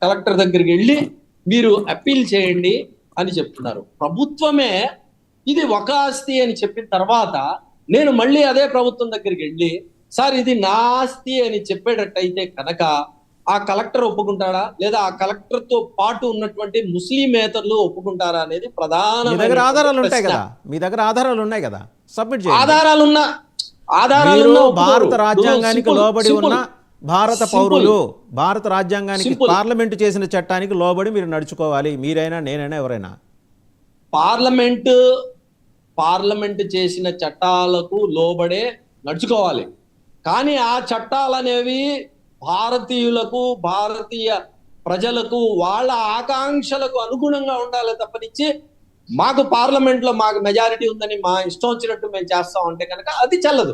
Collector దగ్గరికి వెళ్ళి మీరు అప్పీల్ చేయండి అని చెప్తున్నారు. ప్రభుత్వమే ఇది ఒక ఆస్తి అని చెప్పిన తర్వాత నేను మళ్ళీ అదే ప్రభుత్వం దగ్గరికి వెళ్ళి సార్ ఇది నా ఆస్తి అని చెప్పేటట్టయితే కనుక ఆ కలెక్టర్ ఒప్పుకుంటాడా, లేదా ఆ కలెక్టర్ తో పాటు ఉన్నటువంటి ముస్లిమేతరులు ఒప్పుకుంటారా అనేది మీ దగ్గర ఆధారాలు ప్రధానమైన ఉంటాయి ప్రశ్న. కదా, మీ దగ్గర ఆధారాలు ఉన్నాయి కదా, సబ్మిట్ చేయండి. ఆధారాలున్నా మీరు భారత రాజ్యాంగానికి లోబడి ఉన్న భారత పౌరులు, భారత రాజ్యాంగానికి పార్లమెంటు చేసిన చట్టానికి లోబడి మీరు నడుచుకోవాలి, మీరైనా నేనైనా ఎవరైనా. పార్లమెంట్ చేసిన చట్టాలకు లోబడే నడుచుకోవాలి. కానీ ఆ చట్టాలు అనేవి భారతీయులకు, భారతీయ ప్రజలకు, వాళ్ళ ఆకాంక్షలకు అనుగుణంగా ఉండాలి తప్పనిచ్చి మాకు పార్లమెంట్ లో మాకు మెజారిటీ ఉందని మా ఇష్టం వచ్చినట్టు మేము చేస్తాం అంటే కనుక అది చెల్లదు.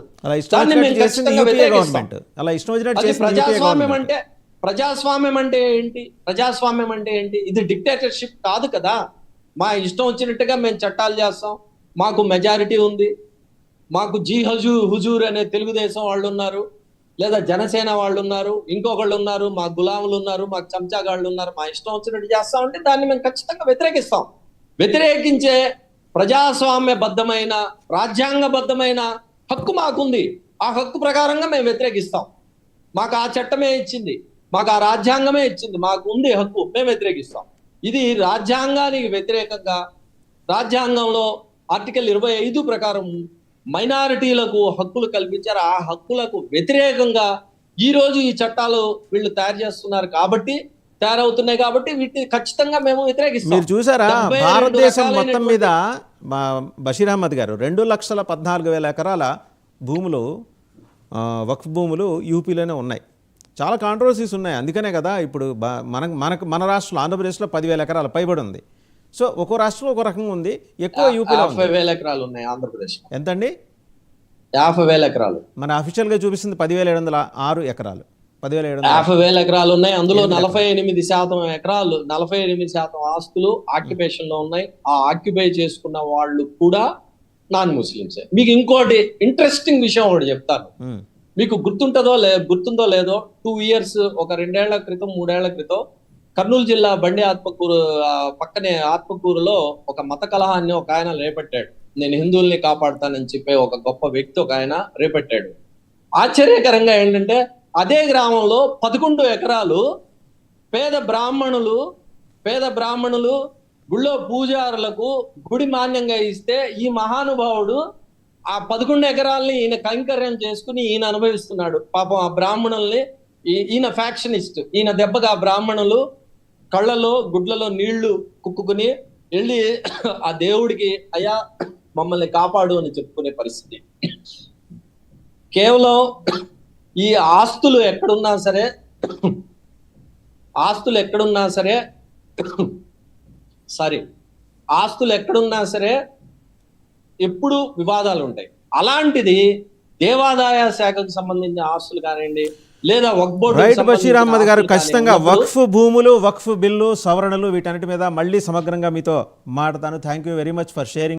ప్రజాస్వామ్యం అంటే ఏంటి? ప్రజాస్వామ్యం అంటే ఏంటి? ఇది డిక్టేటర్షిప్ కాదు కదా. మా ఇష్టం వచ్చినట్టుగా మేము చట్టాలు చేస్తాం, మాకు మెజారిటీ ఉంది, మాకు హుజూర్ అనే తెలుగుదేశం వాళ్ళు ఉన్నారు, లేదా జనసేన వాళ్ళు ఉన్నారు, ఇంకొకళ్ళు ఉన్నారు, మా గులాములు ఉన్నారు, మాకు చెంచాగాళ్ళు ఉన్నారు, మా ఇష్టం వచ్చినట్టు చేస్తామంటే దాన్ని మేము ఖచ్చితంగా వ్యతిరేకిస్తాం. వ్యతిరేకించే ప్రజాస్వామ్యబద్ధమైన రాజ్యాంగబద్ధమైన హక్కు మాకుంది. ఆ హక్కు ప్రకారంగా మేము వ్యతిరేకిస్తాం. మాకు ఆ చట్టమే ఇచ్చింది, మాకు ఆ రాజ్యాంగమే ఇచ్చింది, మాకు ఉంది హక్కు, మేము వ్యతిరేకిస్తాం. ఇది రాజ్యాంగానికి వ్యతిరేకంగా, రాజ్యాంగంలో ఆర్టికల్ 25 ప్రకారం మైనారిటీలకు హక్కులు కల్పించారు. ఆ హక్కులకు వ్యతిరేకంగా ఈ రోజు ఈ చట్టాలు వీళ్ళు తయారు చేస్తున్నారు కాబట్టి, తయారవుతున్నాయి కాబట్టి వీటిని ఖచ్చితంగా మేము వ్యతిరేకిస్తాం. మీరు చూసారా భారతదేశం మొత్తం మీద బషీర్ అహ్మద్ గారు 2,14,000 ఎకరాల భూములు, వక్ఫ్ భూములు యూపీలోనే ఉన్నాయి. చాలా కాంట్రవర్సీస్ ఉన్నాయి. అందుకనే కదా ఇప్పుడు మన రాష్ట్రంలో, ఆంధ్రప్రదేశ్లో 10,000 ఎకరాల పైబడి ఉంది. సో ఒక్కో రాష్ట్రంలో ఒక రకంగా ఉంది. ఎక్కువ యూపీలో 50,000 ఎకరాలు ఉన్నాయి. ఆంధ్రప్రదేశ్ ఎంతండి? 50,000 ఎకరాలు. మన అఫీషియల్ గా చూపిస్తుంది 10,706 ఎకరాలు. 50,000 ఎకరాలు ఉన్నాయి. అందులో 48% ఎకరాలు, 48% ఆస్తులు ఆక్యుపేషన్ లో ఉన్నాయి. ఆ ఆక్యుపై చేసుకున్న వాళ్ళు కూడా నాన్ ముస్లిమ్సే. మీకు ఇంకోటి ఇంట్రెస్టింగ్ విషయం ఒకటి చెప్తాను. మీకు గుర్తుందో లేదో 2 years, ఒక 2 ఏళ్ల క్రితం, 3 ఏళ్ల క్రితం కర్నూలు జిల్లా బండి ఆత్మకూరు పక్కనే ఆత్మకూరులో ఒక మత కలహాన్ని ఒక ఆయన రేపెట్టాడు. నేను హిందువుల్ని కాపాడుతానని చెప్పే ఒక గొప్ప వ్యక్తి ఒక ఆయన రేపెట్టాడు. ఆశ్చర్యకరంగా ఏంటంటే అదే గ్రామంలో 11 ఎకరాలు పేద బ్రాహ్మణులు గుళ్ళో పూజారులకు గుడి మాన్యంగా ఇస్తే ఈ మహానుభావుడు ఆ 11 ఎకరాలని ఈయన కైంకర్యం చేసుకుని ఈయన అనుభవిస్తున్నాడు. పాపం ఆ బ్రాహ్మణుల్ని, ఈయన ఫ్యాక్షనిస్ట్, ఈయన దెబ్బగా ఆ బ్రాహ్మణులు కళ్ళలో గుడ్లలో నీళ్లు కుక్కుని వెళ్ళి ఆ దేవుడికి అయ్యా మమ్మల్ని కాపాడు అని చెప్పుకునే పరిస్థితి. కేవలం ఈ ఆస్తులు ఎక్కడున్నా సరే ఎప్పుడు వివాదాలు ఉంటాయి. అలాంటిది దేవాదాయ శాఖకు సంబంధించిన ఆస్తులు కానివ్వండి, లేదా వక్ఫ్ బోర్డు. రైట్ బషీర్ అహ్మద్ గారు, ఖచ్చితంగా వక్ఫ్ భూములు, వక్ఫ్ బిల్లు, సవరణలు, వీటన్నిటి మీద మళ్ళీ సమగ్రంగా మీతో మాట్లాడతాను. Thank you very much for sharing.